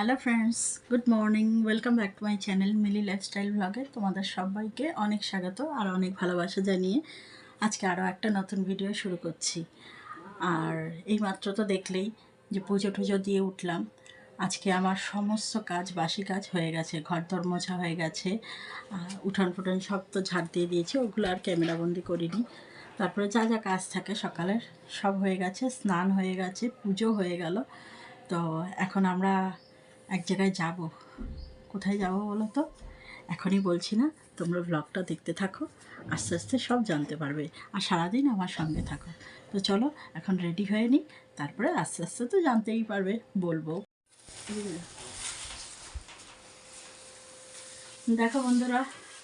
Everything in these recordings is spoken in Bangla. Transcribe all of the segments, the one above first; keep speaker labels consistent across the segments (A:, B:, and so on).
A: Hello friends, good morning. Welcome back to my channel Mili lifestyle ব্লগে। তোমাদের সবাইকে অনেক স্বাগত আর অনেক ভালোবাসা জানিয়ে আজকে আরও একটা নতুন ভিডিও শুরু করছি। আর এইমাত্র তো দেখলেই যে পুজো টুজো দিয়ে উঠলাম। আজকে আমার সমস্ত কাজ, বাসি কাজ হয়ে গেছে। ঘরদর মোছা হয়ে গেছে, উঠান ফুটান সব তো ঝাড় দিয়ে দিয়েছি, ওগুলো আর ক্যামেরাবন্দি করিনি। তারপরে যা যা কাজ থাকে সকালের সব হয়ে গেছে, স্নান হয়ে গেছে, পুজো হয়ে গেল। তো এখন আমরা এক জায়গায় যাব। কোথায় যাব বলো তো? এখনই বলছি না, তোমরা ব্লগটা দেখতে থাকো, আস্তে আস্তে সব জানতে পারবে। আর সারাদিন আমার সঙ্গে থাকো। তো চলো এখন রেডি হয়ে নিই, তারপরে আস্তে আস্তে তো জানতেই পারবে, বলবো। দেখো বন্ধুরা,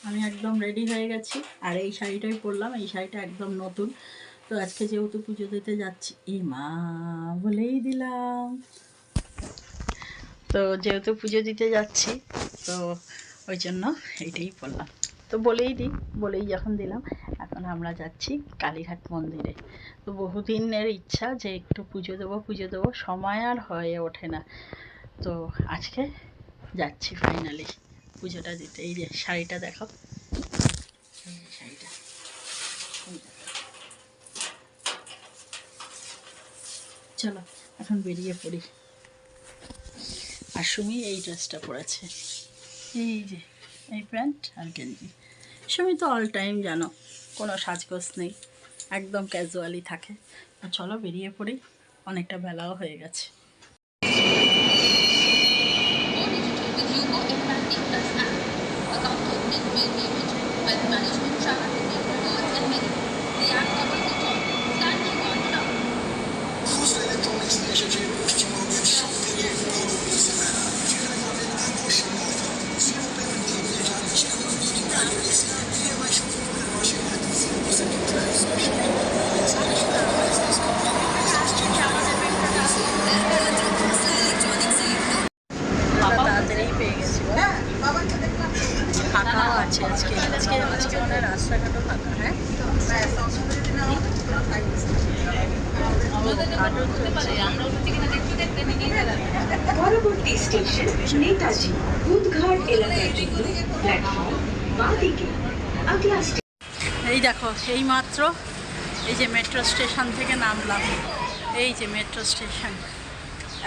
A: আমি একদম রেডি হয়ে গেছি। আর এই শাড়িটাই পরলাম, এই শাড়িটা একদম নতুন। তো আজকে যেহেতু পুজো দিতে যাচ্ছি, এই মা বলেই দিলাম, তো যেহেতু পুজো দিতে যাচ্ছি তো ওই জন্য এইটাই বললাম। তো বলেই দিই, বলেই যখন দিলাম, এখন আমরা যাচ্ছি কালীঘাট মন্দিরে। তো বহুদিনের ইচ্ছা যে একটু পুজো দেবো, সময় আর হয়ে ওঠে না। তো আজকে যাচ্ছি ফাইনালি পুজোটা দিতে। এই যে শাড়িটা দেখো, এই যে শাড়িটা, চলো এখন বেরিয়ে পড়ি। আর সুমি এই ড্রেসটা পরেছে, এই যে এই প্যান্ট আর গেঞ্জি। সুমি তো অল টাইম জানো কোনো সাজগোজ নেই, একদম ক্যাজুয়ালি থাকে। চলো বেরিয়ে পড়ি, অনেকটা বেলাও হয়ে গেছে। তাড়াতাড়ি পেয়ে গেছি, ফাঁকাও আছে আজকে। আজকে মানে রাস্তাঘাটও ফাঁকা। হ্যাঁ,
B: পরবর্তী স্টেশন নেতাজি বুধঘাট এলাকার জন্য প্ল্যাটফর্ম বাঁদিকে।
A: এই দেখো, এই মাত্র এই যে মেট্রো স্টেশন থেকে নামলাম, এই যে মেট্রো স্টেশন।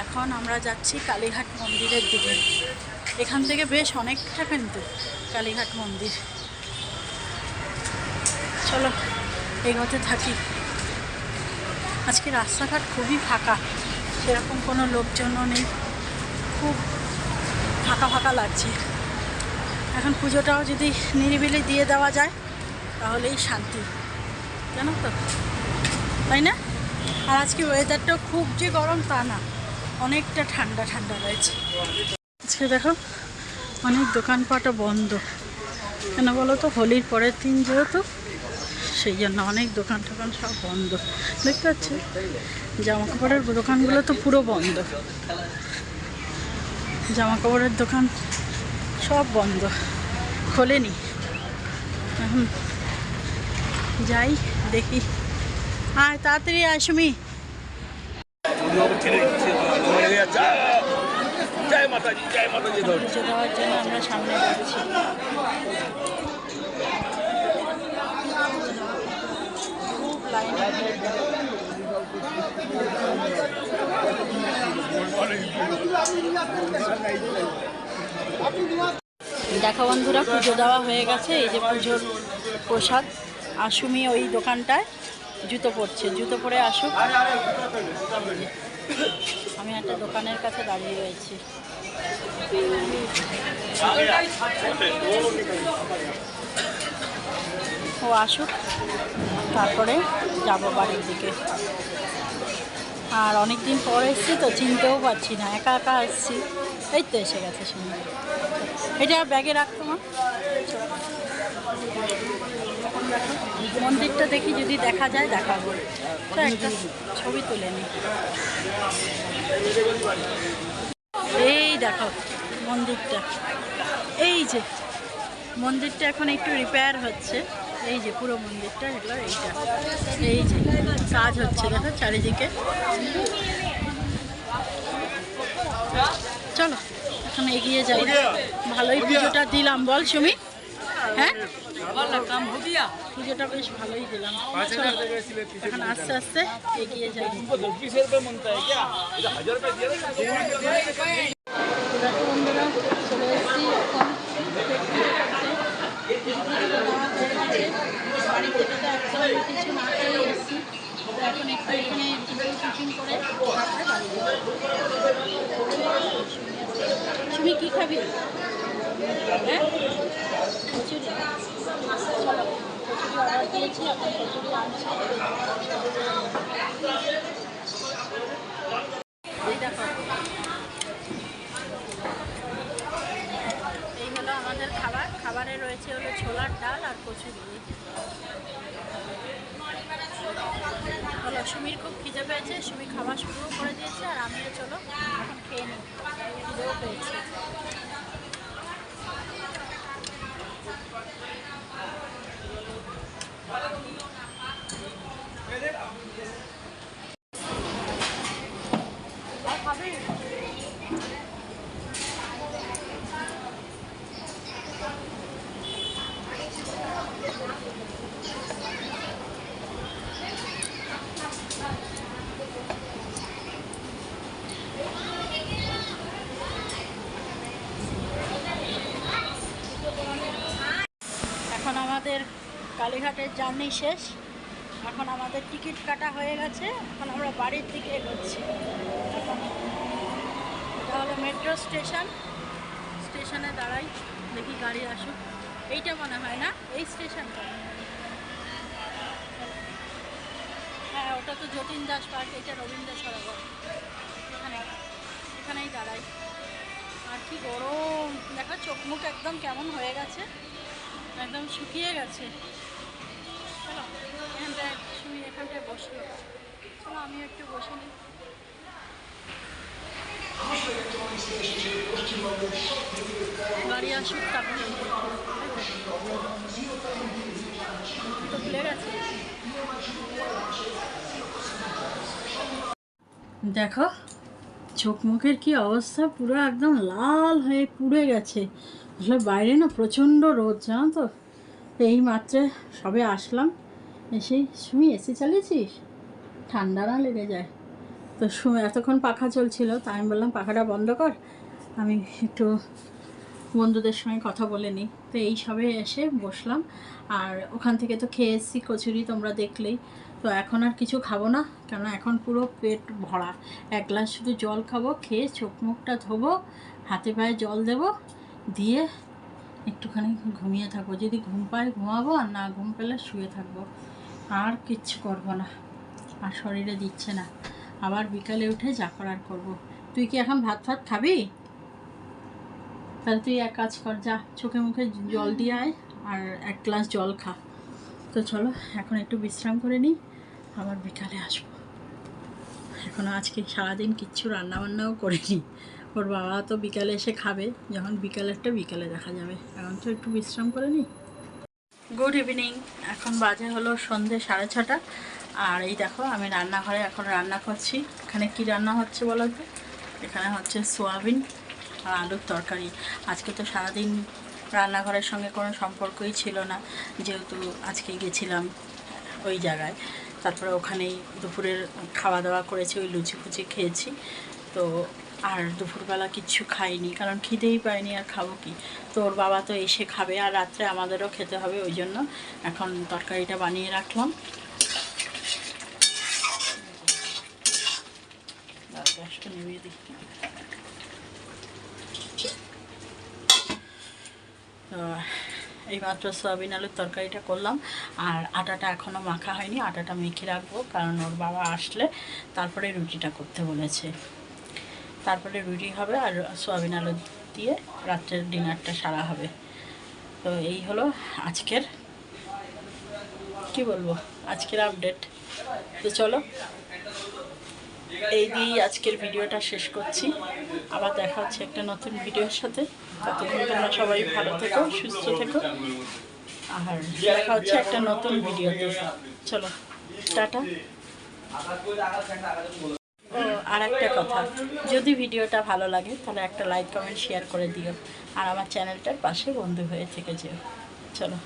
A: এখন আমরা যাচ্ছি কালীঘাট মন্দিরের দিকে। এখান থেকে বেশ অনেকটা কিন্তু কালীঘাট মন্দির। চলো এগোতে থাকি। আজকে রাস্তাঘাট খুবই ফাঁকা, সেরকম কোনো লোকজনও নেই, খুব ফাঁকা ফাঁকা লাগছে। এখন পুজোটাও যদি নিরিবিলি দিয়ে দেওয়া যায় তাহলেই শান্তি, জানো তো, তাই না? আর আজকে ওয়েদারটাও খুব যে গরম তা না, অনেকটা ঠান্ডা ঠান্ডা রয়েছে। আজকে দেখো অনেক দোকানপাটও বন্ধ। কেন বলো তো? হোলির পরের দিন যেহেতু, সেই জন্য অনেক দোকান টোকান সব বন্ধ। দেখতে পাচ্ছি জামা কাপড়ের দোকানগুলো তো পুরো বন্ধ, জামা কাপড়ের দোকান সব বন্ধ, খোলেনি। এখন যাই দেখি। আয় তাড়াতাড়ি আসমি। পুজো দেওয়ার জন্য আমরা সামনে যাচ্ছি। দেখো বন্ধুরা, পুজো দেওয়া হয়ে গেছে। এই যে পুজোর প্রসাদ। আসুমি ওই দোকানটায় জুতো পরছে, জুতো পরে আসুক। আমি একটা দোকানের কাছে দাঁড়িয়ে রয়েছি। ও আসুক, তারপরে যাব বাড়ির দিকে। আর অনেক দিন পর এসেছি তো চিনতেও পারছি না, একা একা আসছি। এই তো এসে গেছে শুনে। এটা ব্যাগে রাখতো মা। মন্দিরটা দেখি, যদি দেখা যায় দেখাবো। তো একটা ছবি তুলে নিই। এই দেখো মন্দিরটা, এই যে মন্দিরটা এখন একটু রিপেয়ার হচ্ছে। এই যে পুরো মন্দিরটা এগুলো, এইটা এই যে কাজ হচ্ছে দেখো চারিদিকে। চলো এখন এগিয়ে যাই, ভালোই পুজোটা দিলাম বল সুমি? হ্যাঁ পুজোটা বেশ ভালোই দিলাম। এখন আস্তে আস্তে এগিয়ে যাই। বন্ধুরা চলে এসেছি এখন বাড়িতে তো একদম কিছু না খেয়ে এসেছি, তো এখন একটু এখানে টিফিন করে তারপরে বাড়ি যাবো। তুমি কী খাবি? হ্যাঁ কচুরি, চলো কচুরি অর্ডার দিয়েছি, এখন কচুরি আনছি। এই দেখো এই হলো আমাদের খাবার। খাবারে রয়েছে হলো ছোলার ডাল আর কচুরি। হলো সুমির খুব খিদে পেয়েছে, সুমি খাওয়া শুরুও করে দিয়েছে, আর আমিও চলো এখন খেয়ে নিই, খিদেও পেয়েছে। এখন আমাদের কালীঘাটের জার্নি শেষ, এখন আমাদের টিকিট কাটা হয়ে গেছে, এখন আমরা বাড়ির দিকে এগোচ্ছি। এখন এটা হলো মেট্রো স্টেশন, স্টেশনে দাঁড়াই, দেখি গাড়ি আসুক। এইটা মনে হয় না এই স্টেশনটা? হ্যাঁ ওটা তো যতীন দাস পার্ক, এটা রবীন্দ্র সরোবর। এখানেই দাঁড়াই। আর কি গরম দেখো, চোখ মুখ একদম কেমন হয়ে গেছে, একদম শুকিয়ে গেছে। চলো এখানটায় শুনি, এখানটায় বসলো, চলো আমি একটু বসে নিই। গাড়ি আসুক তারপরে তো খুলে গেছে। দেখো চোখ মুখের কি অবস্থা, পুরো একদম লাল হয়ে পুড়ে গেছে। আসলে বাইরে না প্রচণ্ড রোদ, জানো তো। এই মাত্র সবে আসলাম, এসেই সুমি এসি চালিয়েছিস, ঠান্ডা না লেগে যায়। তো এতক্ষণ পাখা চলছিল, তাই আমি বললাম পাখাটা বন্ধ কর, আমি একটু বন্ধুদের সঙ্গে কথা বলে নিই। তো এই সবে এসে বসলাম, আর ওখান থেকে তো খেয়ে এসেছি কচুরি, তোমরা দেখলেই। তো এখন আর কিছু খাবো না, কেন এখন পুরো পেট ভরা। এক গ্লাস শুধু জল খাবো, খেয়ে চোখ মুখটা ধোবো, হাতে পায়ে জল দেবো, দিয়ে একটুখানি ঘুমিয়ে থাকবো। যদি ঘুম পায় ঘুমাবো, আর না ঘুম পেলে শুয়ে থাকবো, আর কিচ্ছু করবো না। আর শরীরে দিচ্ছে না, আবার বিকালে উঠে যা করার করবো। তুই কি এখন ভাত ফাত খাবি? তাহলে তুই এক কাজ কর, যা চোখে মুখে জল দিয়ে আয় আর এক গ্লাস জল খা। তো চলো এখন একটু বিশ্রাম করে নিই, আবার বিকালে আসবো। এখনও আজকে সারাদিন কিচ্ছু রান্নাবান্নাও করিনি, ওর বাবা তো বিকালে এসে খাবে, যখন বিকালেরটা বিকালে দেখা যাবে। এখন তো একটু বিশ্রাম করে নিই। গুড ইভিনিং, এখন বাজে হলো সন্ধে 6:30, আর এই দেখো আমি রান্নাঘরে এখন রান্না করছি। এখানে কি রান্না হচ্ছে বলো তো? এখানে হচ্ছে সোয়াবিন আর আলুর তরকারি। আজকে তো সারাদিন রান্নাঘরের সঙ্গে কোনো সম্পর্কই ছিল না, যেহেতু আজকে গেছিলাম ওই জায়গায়। তারপরে ওখানেই দুপুরের খাওয়া দাওয়া করেছি, ওই লুচি ফুচি খেয়েছি। তো আর দুপুরবেলা কিচ্ছু খাইনি, কারণ খিদেই পাইনি, আর খাবো কি। তো ওর বাবা তো এসে খাবে, আর রাত্রে আমাদেরও খেতে হবে, ওই জন্য এখন তরকারিটা বানিয়ে রাখলাম। গ্যাসটা নেমে দিই। তো এইমাত্র সয়াবিন আলুর তরকারিটা করলাম, আর আটাটা এখনও মাখা হয়নি, আটাটা মেখে রাখবো, কারণ ওর বাবা আসলে তারপরে রুটিটা করতে বলেছে। তারপরে রুটি হবে, আর সয়াবিন আলু দিয়ে রাত্রের ডিনারটা সারা হবে। তো এই হলো আজকের, কি বলবো, আজকের আপডেট। তো চলো এই দিয়েই আজকের ভিডিওটা শেষ করছি, আবার দেখা হচ্ছে একটা নতুন ভিডিওর সাথে। ততক্ষণ তোমরা সবাই ভালো থেকো, সুস্থ থেকো, আর দেখা হচ্ছে একটা নতুন ভিডিওতে। চলো টাটা। ও আর একটা কথা, যদি ভিডিওটা ভালো লাগে তাহলে একটা লাইক কমেন্ট শেয়ার করে দিও, আর আমার চ্যানেলটার পাশে বন্ধু হয়ে থেকে যেও। চলো।